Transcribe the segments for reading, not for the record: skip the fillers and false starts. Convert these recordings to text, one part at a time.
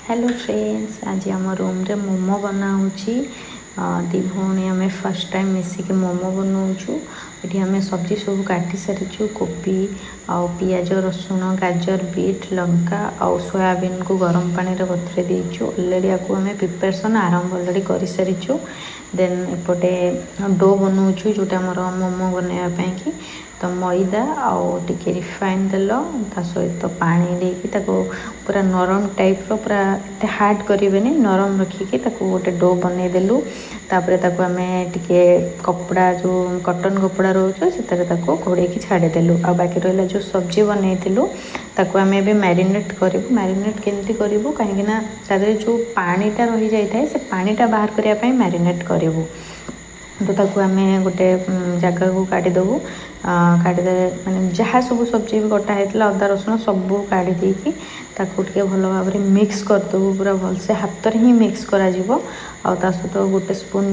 Hello friends, आज आम room रे मोमो बनाऊँ दी भौणी आम फर्स्ट टाइम मिसिक मोमो बनाऊँ। ये आम सब्जी सब काटी सारी कोबी आउ पियाज रसुण गाजर बीट लंका आउ सोयाबीन को गरम पानी रे बतुरे देचु। ऑलरेडी आपको आम प्रिपरेसन आरंभ ऑलरेडी कर सारी। देन एपटे डो बनाऊँ जोटा आमर मोमो बनवाई तो मैदा आउ टिके रिफाइन तेल ता सहित पानी देकी ताको पूरा नरम टाइप रो पूरा एते हार्ड करेनि नरम रखिकी ताको गोटे डो बनईदेलु। तापर ताको आम टिके कपड़ा जो कॉटन कपड़ा रोचे से घोड़े छाड़देलु। आ बाकी रहा जो सब्जी बनईलु ताको आम ए मैरिनेट करूँ। मैरिनेट केमती करूँ कहीं जो पानीटा रही जाए से पानीटा बाहर करने मैरिनेट करूँ। तो ताको आम गोटे जगह को काढ़ीदेवु। काढ़ीदे मैंने जहाँ सब सब्जी भी कटा होता अदा रसुण सबू काढ़ी देकी ताको टिके भल भाव में मिक्स करदेवु। पूरा भलसे हाथ ही मिक्स करा सहित गोटे स्पून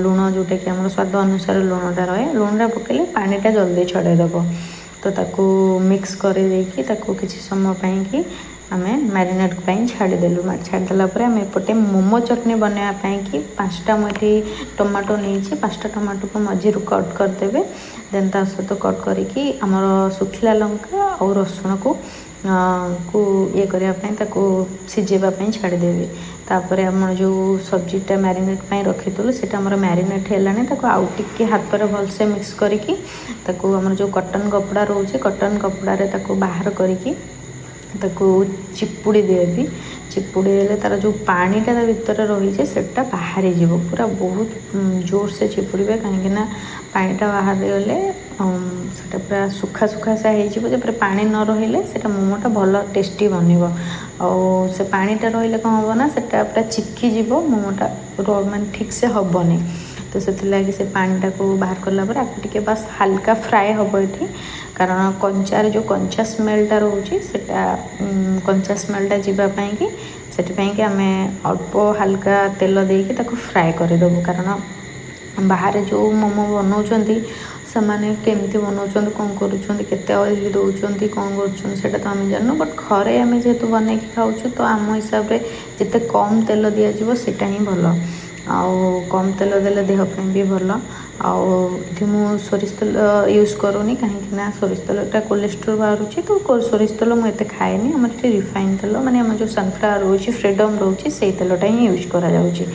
लुण जोटा कि आम स्वाद अनुसार लुणटा रहे लुणटा पकेले पानीटा जल्दी छड़ेदेव। तो ताको मिक्स कर किसी समय पाई आम मैरिनेट छाड़देलु। छाड़देला आम एपटे मोमो चटनी बनवाई कि 5टा मुझे टमाटो नहीं 5टा टमाटो को मझी कट करदेवे। देन ता सहित कट करके आमर सुखिला लंका और रसुण को ये करने सिझेवाई छाड़देवी। तापर आम जो सब्जीटा मैरिनेट रखी से मैरिनेट है आउ टिके हाथ में भलसे मिक्स करके आम जो कॉटन कपड़ा रोचे कॉटन कपड़े बाहर करके चिपुड़ी देवी। चिपुड़ी देले तार जो पानीटा भीतर रही है बाहर जीव पूरा बहुत जोर से चिपुड़े कहीं पानीटा बाहर गले से पूरा सुखा सुखा सा हो पानी न रही से मोमोटा भल टेस्टी बनब। से पानीटा रही कौन हम ना से पूरा चिपकी जीव मोमोटा माने ठीक से हेनी। तो से लगी से पानीटा को बाहर कलापर आपको टिके बस हल्का फ्राए हम ये कारण कंचार जो कंचा स्मेलटा रोचे कंचा स्मेलटा जावाई कि से आम अल्प हल्का तेल देकी फ्राए करदेवु। कारण बाहर जो मोमो बनाऊँ से मैंने केमती बनाऊँ कौन करते ऑयल दौरान कौन कर तो आम जानू बट घरे आम जेहेतु बन खाऊँ तो आम हिसाब से जिते कम तेल दिज्व सेटा ही भल आउ कम तेल देले देहपाई भी भल। आउ मु सोरिष तेल यूज करूनी कहीं सोरिष तेलटा कोलेस्ट्रोल बाहर तो सोरिष तेल मुझे खाएनी। आम रिफाइन तेल माने आम जो सनफ्लावर रोचे फ्रीडम रोचे से तेलटा ही यूज करा जाउची।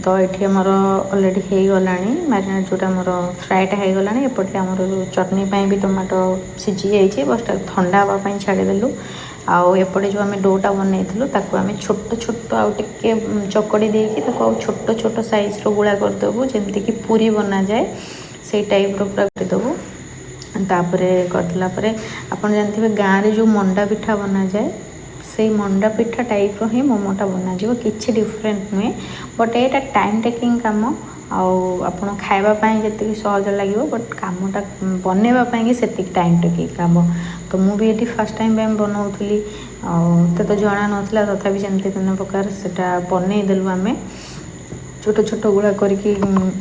तो ये आमर ऑलरेडी हो गला मैरिनेट जोटा आमर फ्राएटा हो गला। एपटे आमर चटनी भी टमाटो सीझी जाइए बस ठंडा हाँवाई छाड़देलु। आउ एपटे जो आम डोटा बनईलु आम छोट छोट आउ टे चकड़ी देकी छोट छोट साइज रो गुड़ा करदेवु जमती कि पूरी बना जाए से टाइप रो पूरा करदेवु। तापर करदेला आप जानते गाँव में जो मंडा पिठा बना जाए से मंडा पिठा टाइप रो ही मोमोटा बना किसी डिफरेंट नुहे बट ये टाइम टेकिंग काम आपड़ खावाई जी सहज लगे बट कमटा बनवाई से टाइम टेकिंग काम। तो मुझे ये फर्स्ट टाइम बनाऊली तो जना नाला तथापि जमती तीन प्रकार से बनईदेलु। आम छोट छोट गुड़ा करके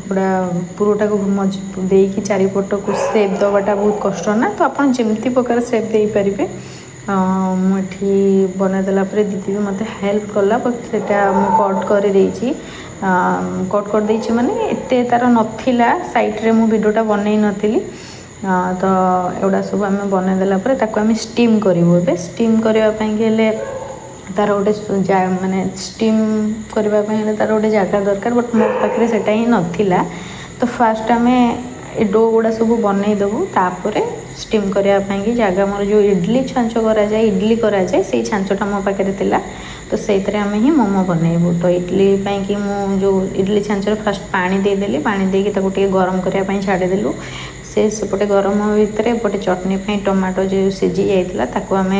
पूरा पुरोटा को देकी चारिपट को सेप दवाटा बहुत कष्ट ना तो आप जमती प्रकार सेप दे पारे। मुझे बनईदेला दीदी भी मत हेल्प कला बट से कट कर कट कर देछि माने एते तार नथिला साइड रे मु वीडियोटा बनई नथिली। तो एगुड़ा सब आम बनईदेला आम स्टीम करूँ। ए स्टीम करने तार गोटे माने स्टीम करने तार गोटे जगह दरकार बट मो पाखे से ही नाला। तो फास्ट आम डो गुड़ा सब बनईदेवु तापर स्टीम करने जगह मोर जो इडली छांच करा जाए इडली करा जाए से छांचटा मो पाखे थिला। तो से आम ही मोमो बनईबू। तो इडली कि मु जो इडली छांच फास्ट पानी देदेली पानी देकी टे गरम करने छाड़देलु। से सेपटे गरम भितर एपटे चटनी टमाटो जो सीझी जाता आम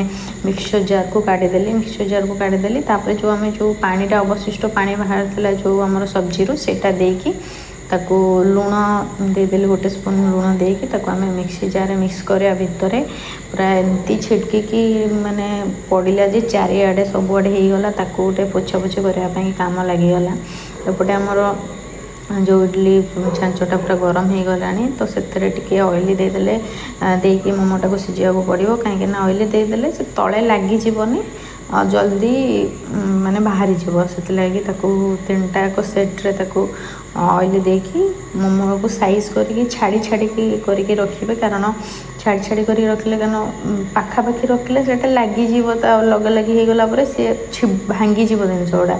मिक्सचर जार को काढ़ीदेली। मिक्सचर जार को काढ़ीदेली तापर जो आम जो पानीटा अवशिष्ट पानी बाहर था जो आम सब्जी सेटा देकी ताको लुण देदेली गोटे स्पून लुण देकी आम मिक्सी जार मिक्स करा भितर पूरा एमती छिड़की माने पड़ा जे चारिआडे सबुआडे होगला गोटे पोछा पोछी करने काम लगिगला। एपटे आमर जो इडली छांचटा पूरा गरम हो गला तो से ऑयली देदेले देकी मोमोटा को सीझा पड़ो कहीं ऑयली देदेले से तले लगिजनी जल्दी माने बाहरी जीव से लगी तीनटा एक सेट्रे ऑयल देकी मोमो को साइज करके छाड़ी छाड़ी करके रखिए कारण छाड़ी छाड़ी कर रखिले कारण पाखापाखि रखिले से लगिज लगे लगी हो गला सी भांगी जीव जिनस गुड़ा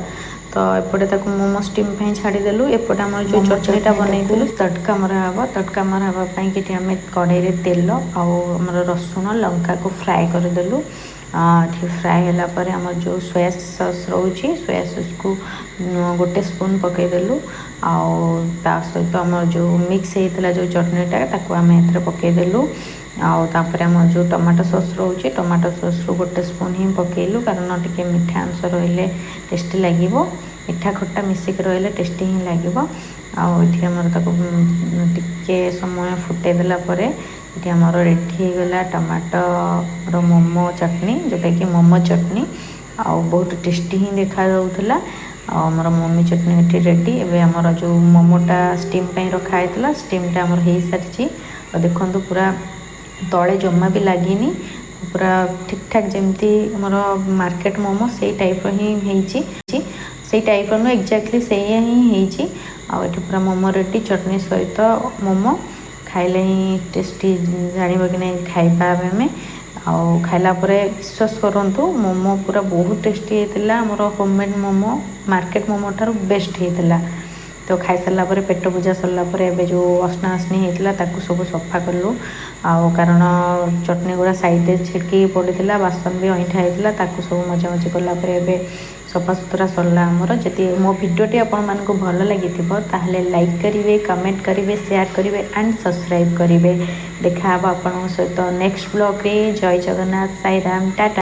तो एपटे मोमो स्टीम छाड़देलु एपटे आम जो चटनीटा बनईलु तटका मरा हे तटका मरा हाँपाई कि आम कड़े तेल आमर रसुण लंका को फ्राए करदेलु फ्राए होगापर आम जो सोया सॉस रोचे सोया सॉस को गोटे स्पून पकईदेलु आ सहित आम जो मिक्स होता जो चटनीटा ताको आम ए पकईदेलु आउे आम जो टमाटो सॉस रोचे टमाटो सॉस रू गोटे स्पून ही पकईलु कारण टे मीठा अंश रही टेस्टी लगे मीठा खट्टा मिसिक रही टेस्टी ही लगे आठी आमर टे समय फुटे देलापर ये आमर रेडी गला टमाटर मोमो चटनी जोटा कि मोमो चटनी बहुत टेस्टी ही देखा जाऊला आमर मोमी चटनी ये रेडी एवं आमर जो मोमोटा स्टीम रखाई स्टीमटा आमर हो सारी देखो पूरा तले जमा भी लगिनी पूरा ठीक ठाक जमती आमर मार्केट मोमो से टाइप ही से टाइप नु एक्जाक्टली से ही आठ पूरा मोमो रेडी चटनी सहित मोमो खाइले ही टेस्टी जान कि नहीं खाइबा आम खाइला विश्वास करूँ मोमो पूरा बहुत टेस्टी होता आमर होममेड मोमो मार्केट मोमो ठार बेस्ट होता तो खाई सारा पेट पूजा सरलापर एवं जो असना असनी होता सब सफा कलु कारण चटनी गुड़ा साइड छिड़की पड़ा बासन भी अईठा होता सब मजा मजी कलापर एवं सफा सुतरा सरला आमर जदि मो भिडियोटी आपण मानक भल लगी ताहले लाइक करेंगे कमेंट करेंगे शेयर करेंगे एंड सब्सक्राइब करेंगे देखा आप सहित नेक्स्ट ब्लॉग रे जय जगन्नाथ साई राम टाटा।